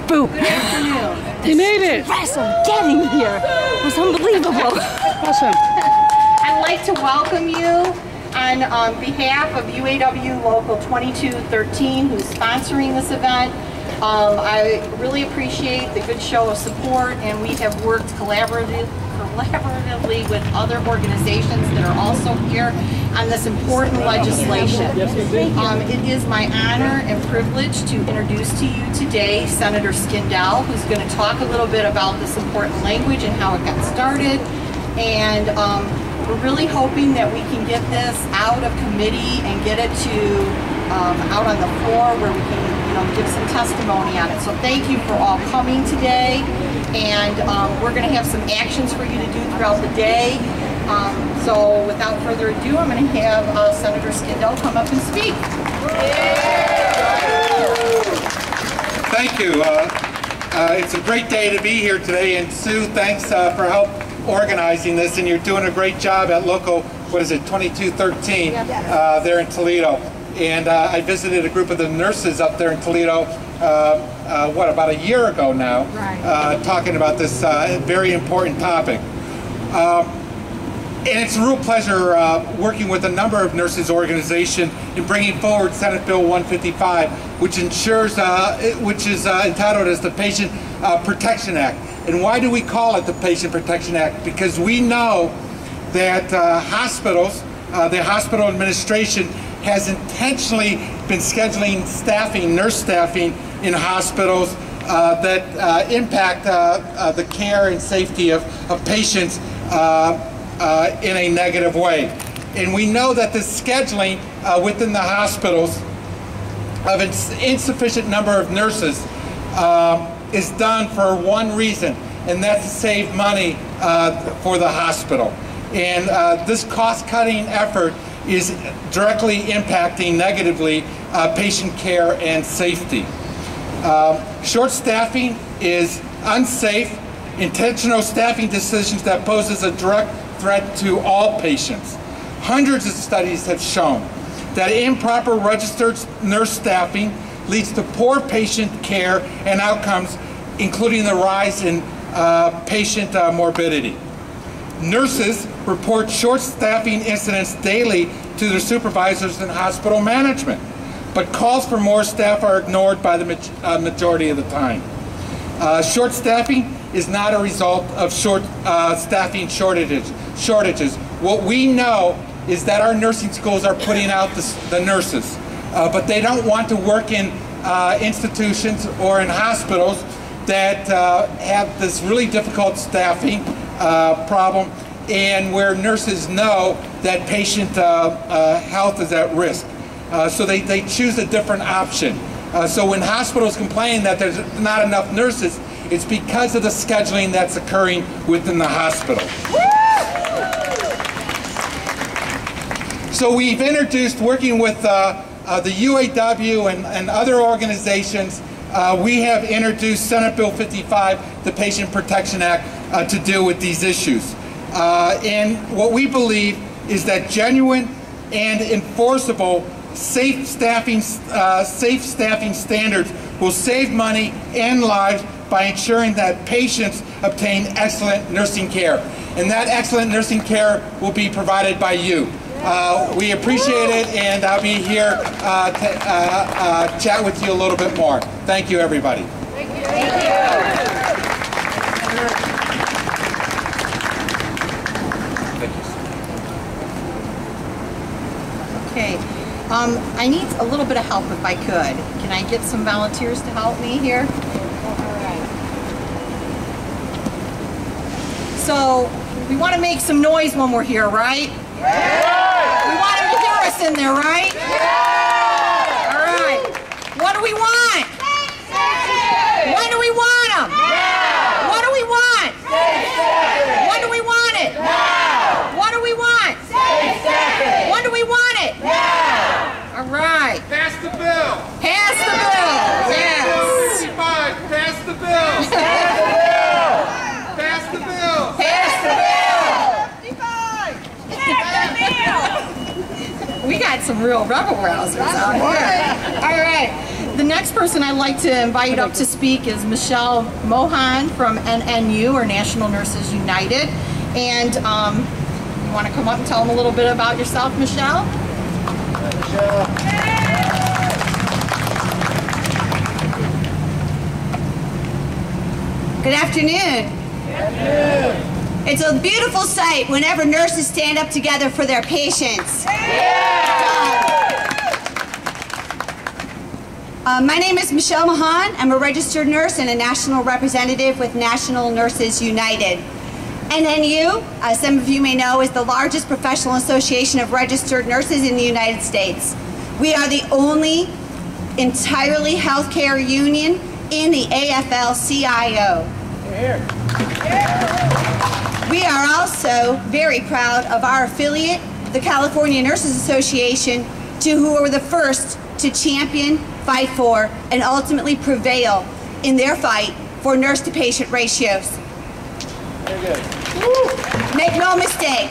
Boop. Good afternoon. You made it. Impressive getting here. It was unbelievable. Awesome. I'd like to welcome you on behalf of UAW Local 2213, who's sponsoring this event. I really appreciate the good show of support, and we have worked collaboratively with other organizations that are also here on this important legislation. It is my honor and privilege to introduce to you today Senator Skindell, who's going to talk a little bit about this important language and how it got started. And we're really hoping that we can get this out of committee and get it to out on the floor where we can give some testimony on it. So thank you for all coming today, and we're going to have some actions for you to do throughout the day. So without further ado, I'm going to have Senator Skindell come up and speak. Thank you. It's a great day to be here today, and Sue, thanks for help organizing this, and you're doing a great job at Local, what is it, 2213 there in Toledo. And I visited a group of the nurses up there in Toledo, about a year ago now, talking about this very important topic. And it's a real pleasure working with a number of nurses organizations in bringing forward Senate Bill 155, which ensures, which is entitled as the Patient Protection Act. And why do we call it the Patient Protection Act? Because we know that hospitals, the hospital administration, has intentionally been scheduling staffing, nurse staffing in hospitals that impact the care and safety of patients in a negative way. And we know that this scheduling within the hospitals of an insufficient number of nurses is done for one reason, and that's to save money for the hospital. And this cost-cutting effort is directly impacting negatively patient care and safety. Short staffing is unsafe, intentional staffing decisions that poses a direct threat to all patients. Hundreds of studies have shown that improper registered nurse staffing leads to poor patient care and outcomes, including the rise in patient morbidity. Nurses report short staffing incidents daily to their supervisors and hospital management, but calls for more staff are ignored by the majority of the time. Short staffing is not a result of staffing shortages. What we know is that our nursing schools are putting out the nurses, but they don't want to work in institutions or in hospitals that have this really difficult staffing problem, and where nurses know that patient health is at risk. So they choose a different option. So when hospitals complain that there's not enough nurses, it's because of the scheduling that's occurring within the hospital. So we've introduced, working with the UAW and other organizations, we have introduced Senate Bill 55, the Patient Protection Act, to deal with these issues. And what we believe is that genuine and enforceable safe staffing standards will save money and lives by ensuring that patients obtain excellent nursing care. And that excellent nursing care will be provided by you. We appreciate it, and I'll be here to chat with you a little bit more. Thank you, everybody. Thank you. Thank you. Okay, I need a little bit of help if I could. Can I get some volunteers to help me here? All right. So, we want to make some noise when we're here, right? Yeah! We want them to hear us in there, right? Yeah! All right. What do we want? Safety! When do we want them? Now! What do we want? Safety! When do we want it? Now! What do we want? Safety! When do we want it? Now! All right. Pass the bill. Pass the bill. Yes. 55, pass the bill. Pass the bill. Pass the bill. 55. Pass the bill. We got some real rebel rousers out here. All right. The next person I'd like to invite up to speak is Michelle Mahon from NNU, or National Nurses United. And you want to come up and tell them a little bit about yourself, Michelle? Michelle. Good afternoon. Good afternoon. It's a beautiful sight whenever nurses stand up together for their patients. My name is Michelle Mahon. I'm a registered nurse and a national representative with National Nurses United. NNU, as some of you may know, is the largest professional association of registered nurses in the United States. We are the only entirely healthcare union in the AFL-CIO. We are also very proud of our affiliate, the California Nurses Association, who were the first to champion, fight for, and ultimately prevail in their fight for nurse-to-patient ratios. Very good. Make no mistake,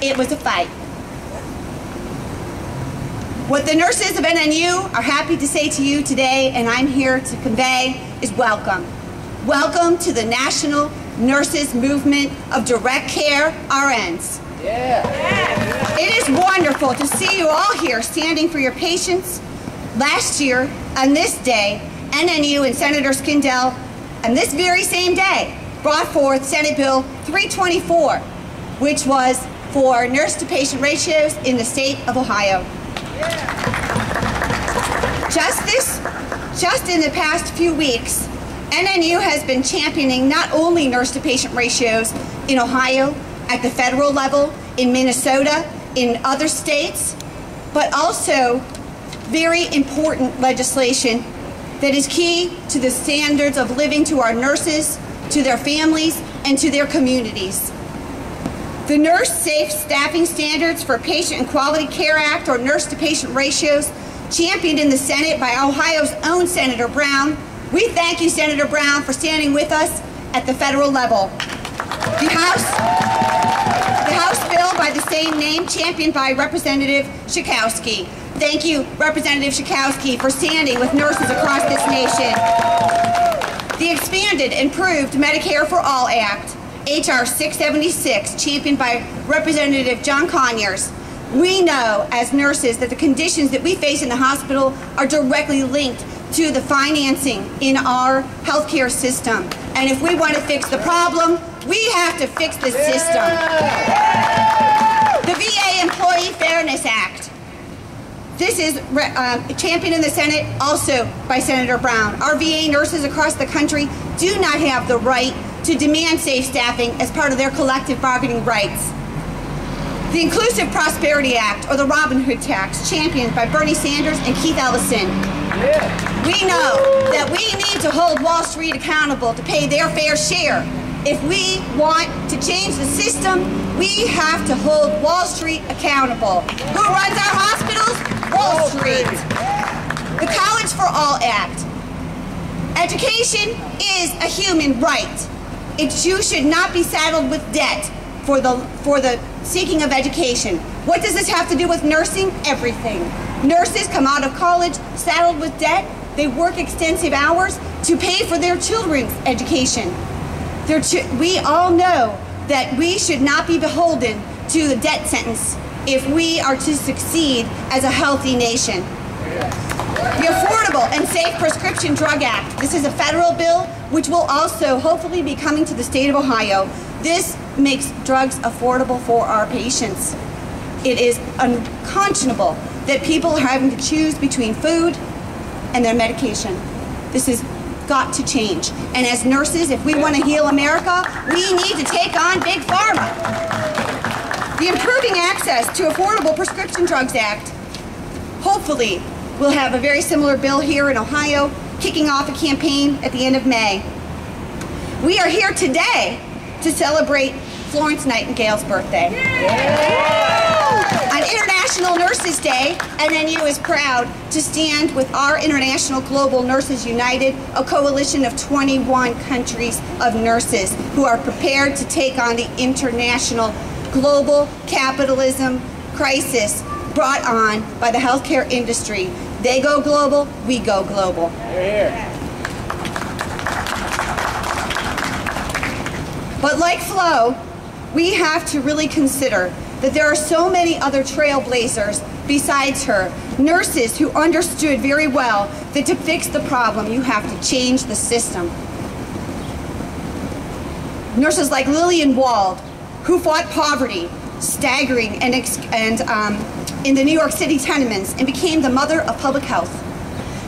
it was a fight. What the nurses of NNU are happy to say to you today, and I'm here to convey, is welcome. Welcome to the National Nurses Movement of Direct Care RNs. Yeah. It is wonderful to see you all here standing for your patients. Last year, on this day, NNU and Senator Skindell, on this very same day, brought forth Senate Bill 324, which was for nurse-to-patient ratios in the state of Ohio. Just in the past few weeks, NNU has been championing not only nurse-to-patient ratios in Ohio, at the federal level, in Minnesota, in other states, but also very important legislation that is key to the standards of living to our nurses, to their families, and to their communities. The Nurse Safe Staffing Standards for Patient and Quality Care Act, or nurse-to-patient ratios, championed in the Senate by Ohio's own Senator Brown. We thank you, Senator Brown, for standing with us at the federal level. The House bill by the same name, championed by Representative Schakowsky. Thank you, Representative Schakowsky, for standing with nurses across this nation. The expanded, improved Medicare for All Act, H.R. 676, championed by Representative John Conyers. We know, as nurses, that the conditions that we face in the hospital are directly linked to the financing in our healthcare system. And if we want to fix the problem, we have to fix the system. The VA Employee Fairness Act. This is championed in the Senate also by Senator Brown. Our VA nurses across the country do not have the right to demand safe staffing as part of their collective bargaining rights. The Inclusive Prosperity Act, or the Robin Hood tax, championed by Bernie Sanders and Keith Ellison. We know that we need to hold Wall Street accountable to pay their fair share. If we want to change the system, we have to hold Wall Street accountable. Who runs our hospitals? Wall Street. The College for All Act. Education is a human right. You should not be saddled with debt for the seeking of education. What does this have to do with nursing? Everything. Nurses come out of college saddled with debt. They work extensive hours to pay for their children's education. We all know that we should not be beholden to the debt sentence if we are to succeed as a healthy nation. The Affordable and Safe Prescription Drug Act. This is a federal bill which will also hopefully be coming to the state of Ohio. This makes drugs affordable for our patients. It is unconscionable that people are having to choose between food and their medication. This has got to change. And as nurses, if we want to heal America, we need to take on Big Pharma. The Improving Access to Affordable Prescription Drugs Act. Hopefully, we'll have a very similar bill here in Ohio, kicking off a campaign at the end of May. We are here today to celebrate Florence Nightingale's birthday. On International Nurses Day, NNU is proud to stand with our International Global Nurses United, a coalition of 21 countries of nurses who are prepared to take on the international global capitalism crisis brought on by the healthcare industry. They go global, we go global. Here, here. But like Flo, we have to really consider that there are so many other trailblazers besides her, nurses who understood very well that to fix the problem, you have to change the system. Nurses like Lillian Wald, who fought poverty, staggering and in the New York City tenements and became the mother of public health.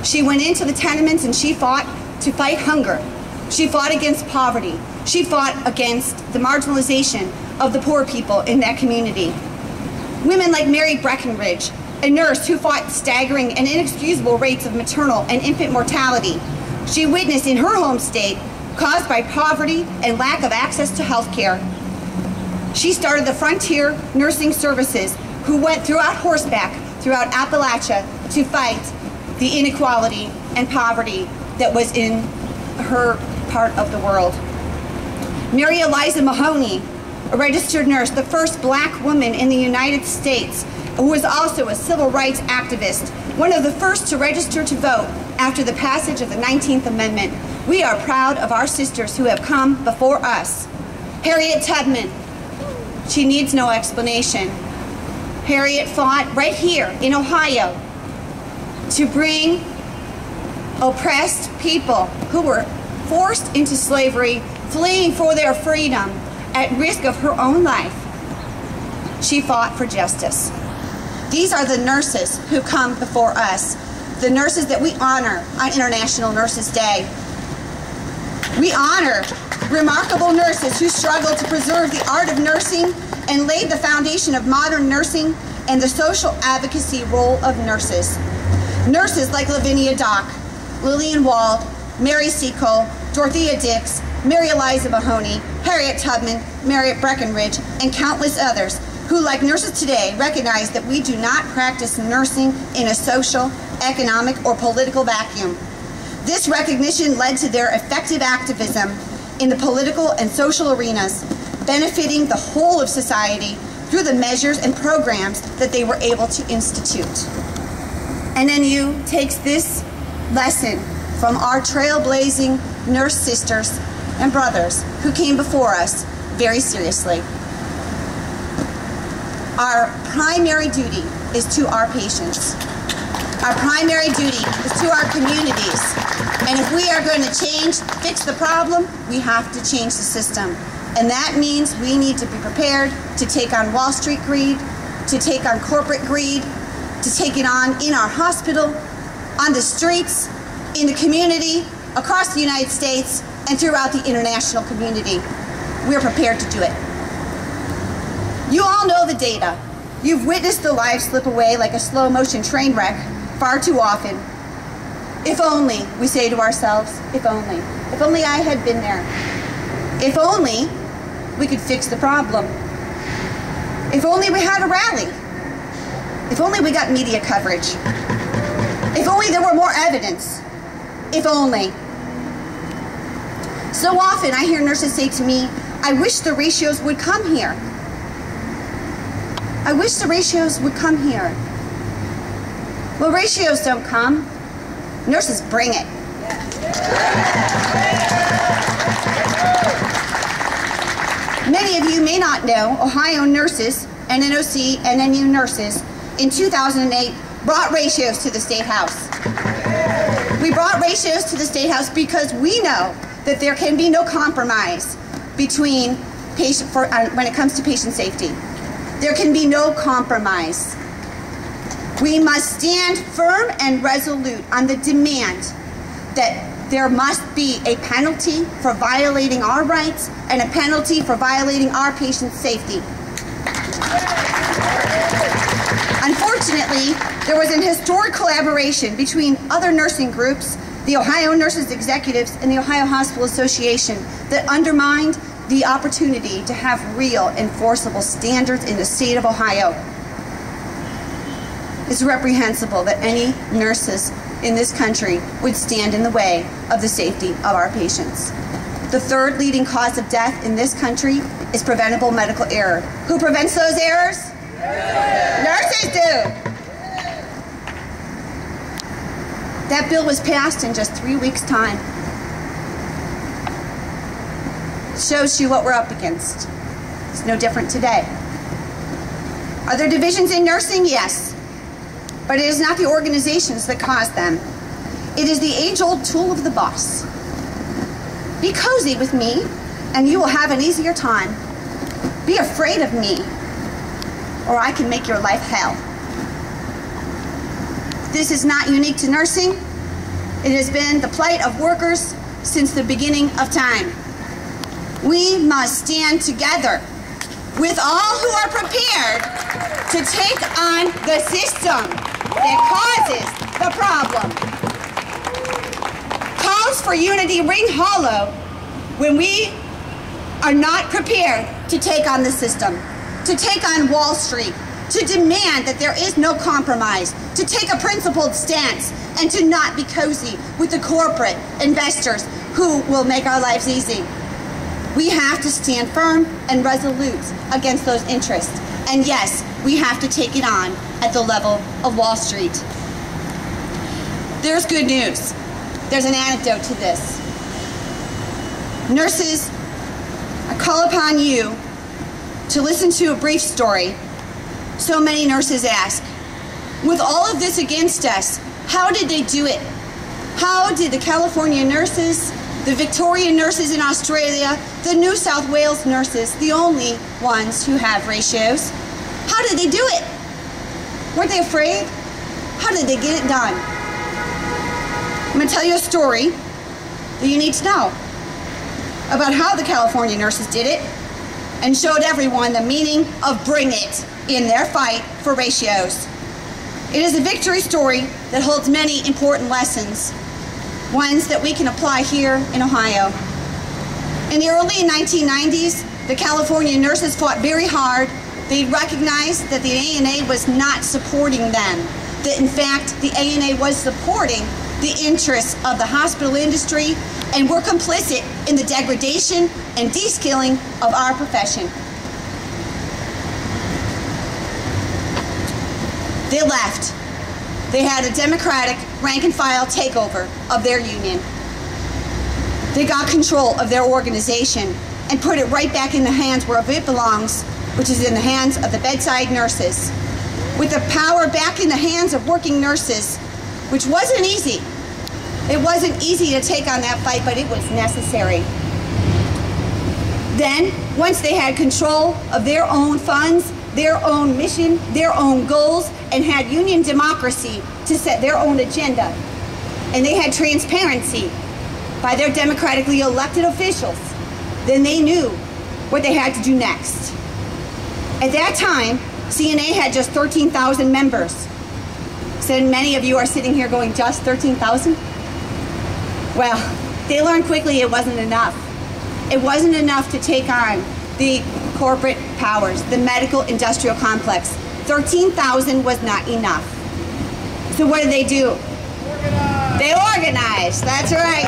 She went into the tenements and she fought to fight hunger. She fought against poverty. She fought against the marginalization of the poor people in that community. Women like Mary Breckenridge, a nurse who fought staggering and inexcusable rates of maternal and infant mortality. She witnessed in her home state, caused by poverty and lack of access to health care. She started the Frontier Nursing Services, who went throughout horseback, throughout Appalachia, to fight the inequality and poverty that was in her part of the world. Mary Eliza Mahoney, a registered nurse, the first black woman in the United States, who was also a civil rights activist, one of the first to register to vote after the passage of the 19th Amendment. We are proud of our sisters who have come before us. Harriet Tubman, she needs no explanation. Harriet fought right here in Ohio to bring oppressed people who were forced into slavery, fleeing for their freedom at risk of her own life. She fought for justice. These are the nurses who come before us, the nurses that we honor on International Nurses Day. We honor remarkable nurses who struggled to preserve the art of nursing and laid the foundation of modern nursing and the social advocacy role of nurses. Nurses like Lavinia Dock, Lillian Wald, Mary Seacole, Dorothea Dix, Mary Eliza Mahoney, Harriet Tubman, Mary Breckenridge, and countless others who, like nurses today, recognize that we do not practice nursing in a social, economic, or political vacuum. This recognition led to their effective activism in the political and social arenas, benefiting the whole of society through the measures and programs that they were able to institute. NNU takes this lesson from our trailblazing nurse sisters and brothers who came before us very seriously. Our primary duty is to our patients. Our primary duty is to our communities. And if we are going to fix the problem, we have to change the system. And that means we need to be prepared to take on Wall Street greed, to take on corporate greed, to take it on in our hospital, on the streets, in the community, across the United States, and throughout the international community. We're prepared to do it. You all know the data. You've witnessed the lives slip away like a slow motion train wreck far too often. If only, we say to ourselves, if only I had been there. If only we could fix the problem. If only we had a rally. If only we got media coverage. If only there were more evidence. If only. So often I hear nurses say to me, I wish the ratios would come here. I wish the ratios would come here. Well, ratios don't come. Nurses bring it. Many of you may not know, Ohio nurses, NNOC, and NNU nurses, in 2008 brought ratios to the State House. We brought ratios to the State House because we know that there can be no compromise between when it comes to patient safety. There can be no compromise. We must stand firm and resolute on the demand that there must be a penalty for violating our rights and a penalty for violating our patients' safety. Unfortunately, there was an historic collaboration between other nursing groups, the Ohio Nurses Executives and the Ohio Hospital Association, that undermined the opportunity to have real enforceable standards in the state of Ohio. It's reprehensible that any nurses in this country would stand in the way of the safety of our patients. The third leading cause of death in this country is preventable medical error. Who prevents those errors? Nurses do. That bill was passed in just 3 weeks' time. Shows you what we're up against. It's no different today. Are there divisions in nursing? Yes. But it is not the organizations that cause them. It is the age-old tool of the boss. Be cozy with me, and you will have an easier time. Be afraid of me, or I can make your life hell. This is not unique to nursing. It has been the plight of workers since the beginning of time. We must stand together with all who are prepared to take on the system that causes the problem. Calls for unity ring hollow when we are not prepared to take on the system, to take on Wall Street, to demand that there is no compromise, to take a principled stance, and to not be cozy with the corporate investors who will make our lives easy. We have to stand firm and resolute against those interests. And yes, we have to take it on at the level of Wall Street. There's good news. There's an antidote to this. Nurses, I call upon you to listen to a brief story. So many nurses ask, with all of this against us, how did they do it? How did the California nurses, the Victorian nurses in Australia, the New South Wales nurses, the only ones who have ratios, how did they do it? Weren't they afraid? How did they get it done? I'm going to tell you a story that you need to know about how the California nurses did it and showed everyone the meaning of bring it in their fight for ratios. It is a victory story that holds many important lessons, ones that we can apply here in Ohio. In the early 1990s, the California nurses fought very hard. They recognized that the ANA was not supporting them, that in fact the ANA was supporting the interests of the hospital industry and were complicit in the degradation and de-skilling of our profession. They left. They had a Democratic rank-and-file takeover of their union. They got control of their organization and put it right back in the hands where it belongs, which is in the hands of the bedside nurses. With the power back in the hands of working nurses, which wasn't easy. It wasn't easy to take on that fight, but it was necessary. Then, once they had control of their own funds, their own mission, their own goals, and had union democracy to set their own agenda, and they had transparency by their democratically elected officials, then they knew what they had to do next. At that time, CNA had just 13,000 members. So many of you are sitting here going, just 13,000? Well, they learned quickly it wasn't enough. It wasn't enough to take on the corporate powers, the medical industrial complex. 13,000 was not enough. So what did they do? Organize. They organized, that's right.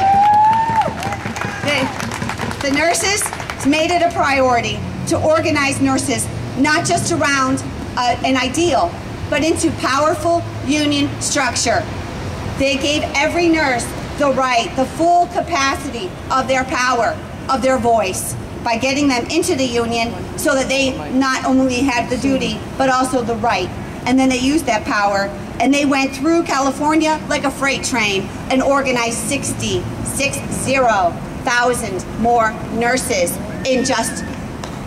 The nurses made it a priority to organize nurses, not just around an ideal, but into powerful union structure. They gave every nurse the right, the full capacity of their power, of their voice, by getting them into the union so that they not only had the duty, but also the right. And then they used that power, and they went through California like a freight train and organized 60,000 more nurses in just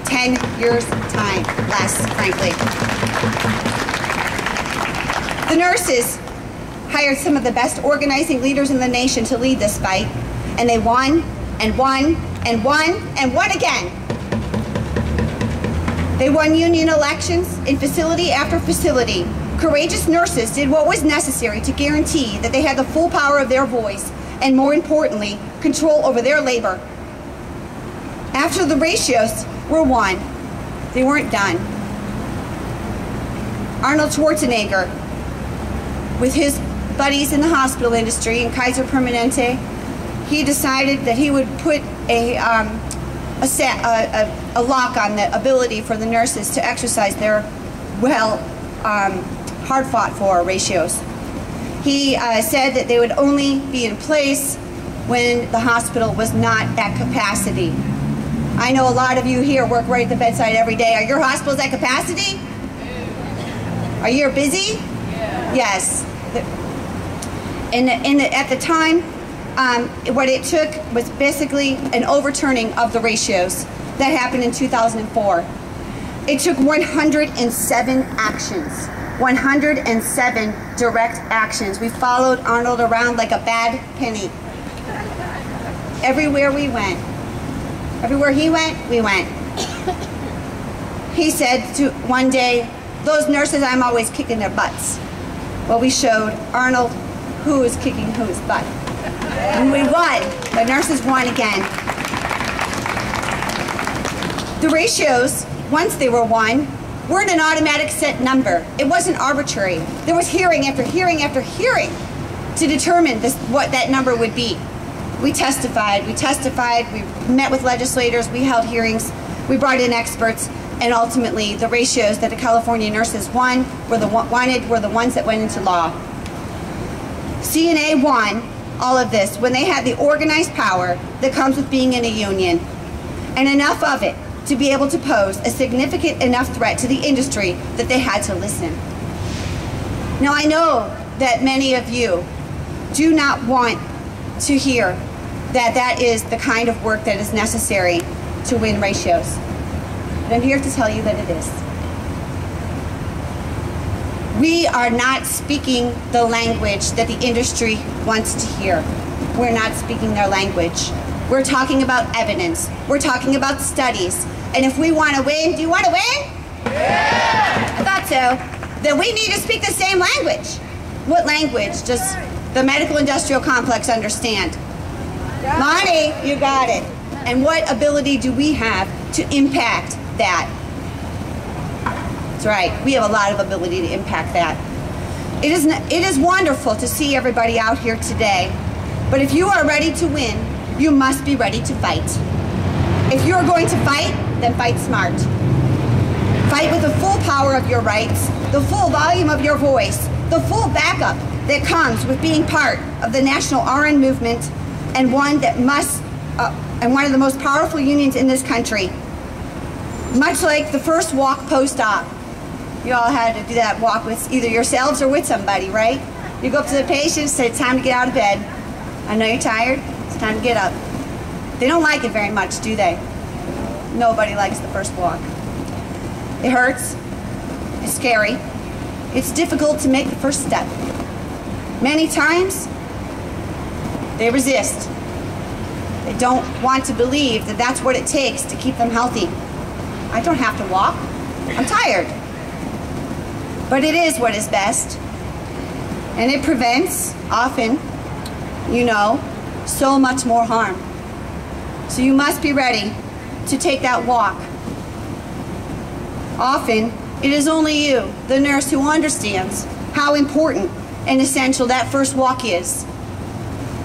10 years' time, less, frankly. The nurses hired some of the best organizing leaders in the nation to lead this fight, and they won, and won, and won, and won again. They won union elections in facility after facility. Courageous nurses did what was necessary to guarantee that they had the full power of their voice, and more importantly, control over their labor. After the ratios were won, they weren't done. Arnold Schwarzenegger, with his buddies in the hospital industry in Kaiser Permanente, he decided that he would put a lock on the ability for the nurses to exercise their hard fought for ratios. He said that they would only be in place when the hospital was not at capacity. I know a lot of you here work right at the bedside every day. Are your hospitals at capacity? Are you busy? Yeah. Yes. At the time, what it took was basically an overturning of the ratios that happened in 2004. It took 107 actions, 107 direct actions. We followed Arnold around like a bad penny. Everywhere we went, everywhere he went, we went. He said one day, those nurses, I'm always kicking their butts. Well, we showed Arnold who is kicking whose butt. And we won. The nurses won again. The ratios, once they were won, weren't an automatic set number. It wasn't arbitrary. There was hearing after hearing after hearing to determine what that number would be. We testified, we met with legislators, we held hearings, we brought in experts, and ultimately the ratios that the California nurses wanted were the ones that went into law. CNA won all of this when they had the organized power that comes with being in a union, and enough of it to be able to pose a significant enough threat to the industry that they had to listen. Now I know that many of you do not want to hear that that is the kind of work that is necessary to win ratios. But I'm here to tell you that it is. We are not speaking the language that the industry wants to hear. We're not speaking their language. We're talking about evidence. We're talking about studies. And if we want to win, do you want to win? Yeah! I thought so. Then we need to speak the same language. What language does the medical industrial complex understand? Monty, you got it. And what ability do we have to impact that? That's right, we have a lot of ability to impact that. It is wonderful to see everybody out here today, but if you are ready to win, you must be ready to fight. If you're going to fight, then fight smart. Fight with the full power of your rights, the full volume of your voice, the full backup that comes with being part of the national RN movement and one of the most powerful unions in this country. Much like the first walk post-op. You all had to do that walk with either yourselves or with somebody, right? You go up to the patient, say, it's time to get out of bed. I know you're tired, it's time to get up. They don't like it very much, do they? Nobody likes the first walk. It hurts, it's scary, it's difficult to make the first step. Many times, they resist. They don't want to believe that that's what it takes to keep them healthy. I don't have to walk, I'm tired. But it is what is best. And it prevents, often, you know, so much more harm. So you must be ready to take that walk. Often, it is only you, the nurse, who understands how important and essential that first walk is.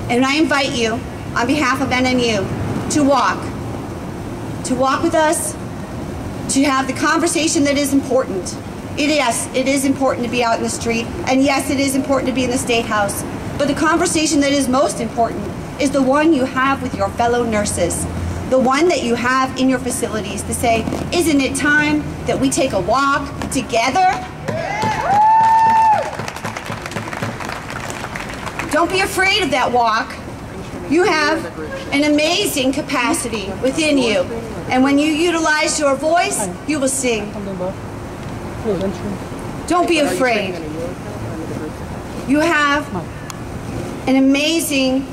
And I invite you, on behalf of NNU, to walk with us, to have the conversation that is important. Yes, it is important to be out in the street, and yes, it is important to be in the State House, but the conversation that is most important is the one you have with your fellow nurses, the one that you have in your facilities to say, isn't it time that we take a walk together? Don't be afraid of that walk. You have an amazing capacity within you, and when you utilize your voice, you will sing. Don't be afraid. You have an amazing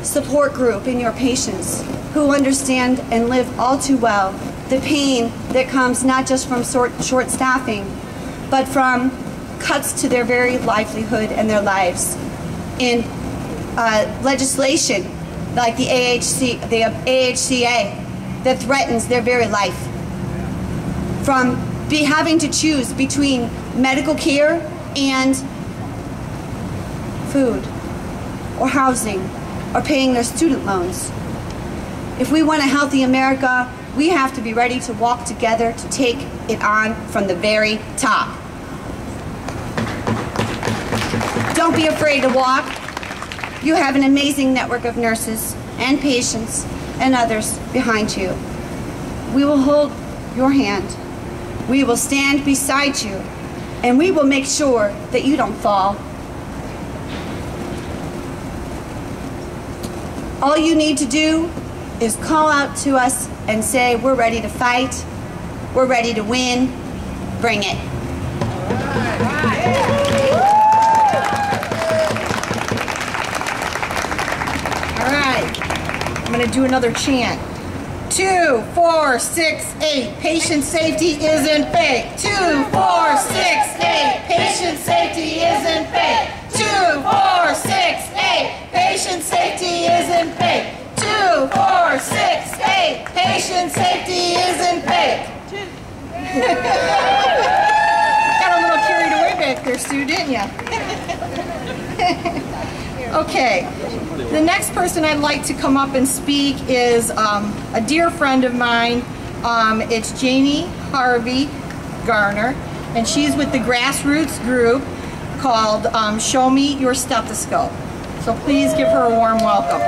support group in your patients who understand and live all too well the pain that comes not just from short staffing, but from cuts to their very livelihood and their lives. In legislation like the AHCA that threatens their very life. From having to choose between medical care and food or housing or paying their student loans. If we want a healthy America, We have to be ready to walk together to take it on from the very top. Don't be afraid to walk. You have an amazing network of nurses and patients and others behind you. We will hold your hand. We will stand beside you, and we will make sure that you don't fall. All you need to do is call out to us and say, we're ready to fight, we're ready to win, bring it. All right, I'm gonna do another chant. 2, 4, 6, 8, patient safety isn't fake. 2, 4, 6, 8, patient safety isn't fake. 2, 4, 6, 8, patient safety isn't fake. 2, 4, 6, 8, patient safety isn't fake. Got a little carried away back there, Sue, didn't you? Okay, the next person I'd like to come up and speak is a dear friend of mine. It's Janie Harvey Garner, and she's with the grassroots group called Show Me Your Stethoscope. So please give her a warm welcome.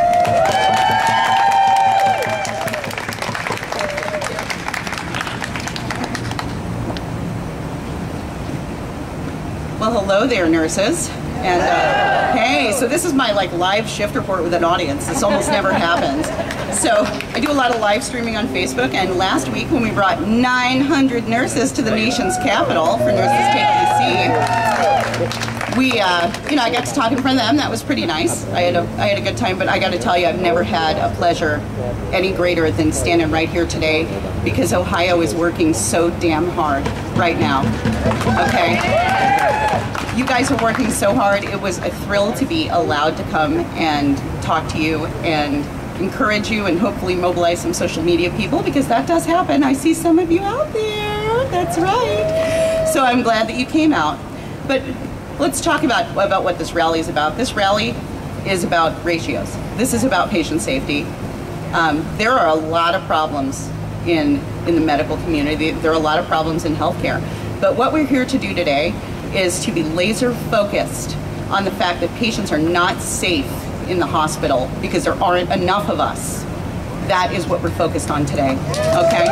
Well, hello there, nurses. And hey, so this is my live shift report with an audience. This almost never happens. So I do a lot of live streaming on Facebook, and last week when we brought 900 nurses to the nation's capital for Nurses Take the Seat, we, I got to talk in front of them. That was pretty nice. I had a good time, but I got to tell you, I've never had a pleasure any greater than standing right here today, because Ohio is working so damn hard right now. Okay. You guys are working so hard. It was a thrill to be allowed to come and talk to you and encourage you and hopefully mobilize some social media people, because that does happen. I see some of you out there. That's right. So I'm glad that you came out. But let's talk about what this rally is about. This rally is about ratios. This is about patient safety. There are a lot of problems in the medical community. There are a lot of problems in healthcare. But what we're here to do today is to be laser focused on the fact that patients are not safe in the hospital because there aren't enough of us. That is what we're focused on today, okay?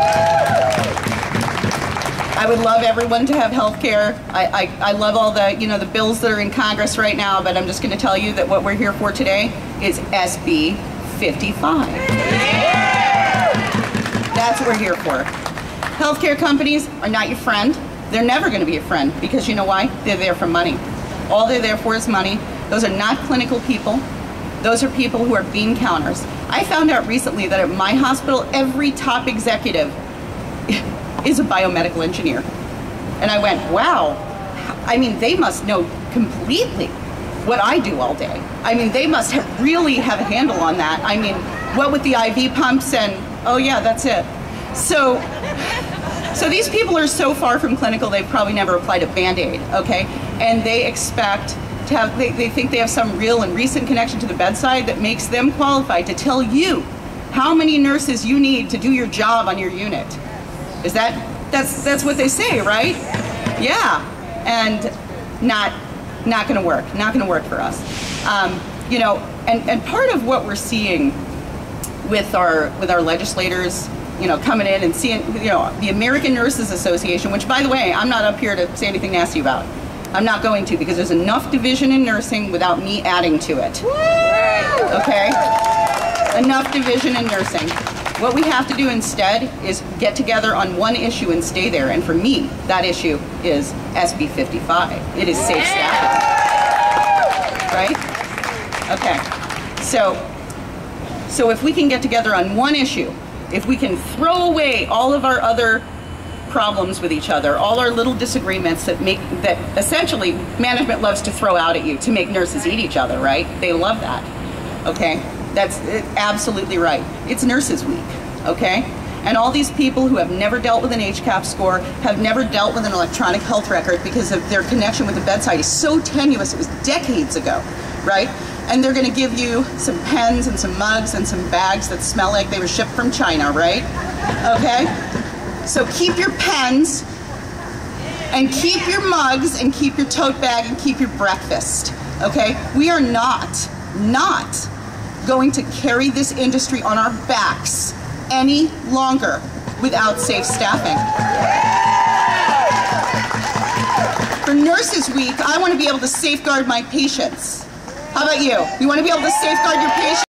I would love everyone to have health care. I love all the, the bills that are in Congress right now, but I'm just gonna tell you that what we're here for today is SB55. That's what we're here for. Healthcare companies are not your friend. They're never going to be a friend, because you know why? They're there for money. All they're there for is money. Those are not clinical people. Those are people who are bean counters. I found out recently that at my hospital, every top executive is a biomedical engineer. And I went, wow. I mean, they must know completely what I do all day. I mean, they must really have a handle on that. I mean, what with the IV pumps and, oh yeah, that's it. So these people are so far from clinical, they've probably never applied a Band-Aid, okay? And they expect to have, they think they have some real and recent connection to the bedside that makes them qualified to tell you how many nurses you need to do your job on your unit. Is that's what they say, right? Yeah, and not gonna work, not gonna work for us. And part of what we're seeing with our legislators, coming in and seeing, the American Nurses Association, which, by the way, I'm not up here to say anything nasty about. I'm not going to, because there's enough division in nursing without me adding to it. Okay? Enough division in nursing. What we have to do instead is get together on one issue and stay there. And for me, that issue is SB55. It is safe staffing. Right? Okay. So if we can get together on one issue, if we can throw away all of our other problems with each other, all our little disagreements that essentially management loves to throw out at you to make nurses eat each other, right? They love that, okay? That's absolutely right. It's Nurses Week, okay? And all these people who have never dealt with an HCAP score, have never dealt with an electronic health record because of their connection with the bedside is so tenuous, it was decades ago, right? and they're going to give you some pens and some mugs and some bags that smell like they were shipped from China, right? Okay? So keep your pens, and keep your mugs, and keep your tote bag, and keep your breakfast, okay? We are not going to carry this industry on our backs any longer without safe staffing. For Nurses Week, I want to be able to safeguard my patients. How about you? You want to be able to safeguard your patients?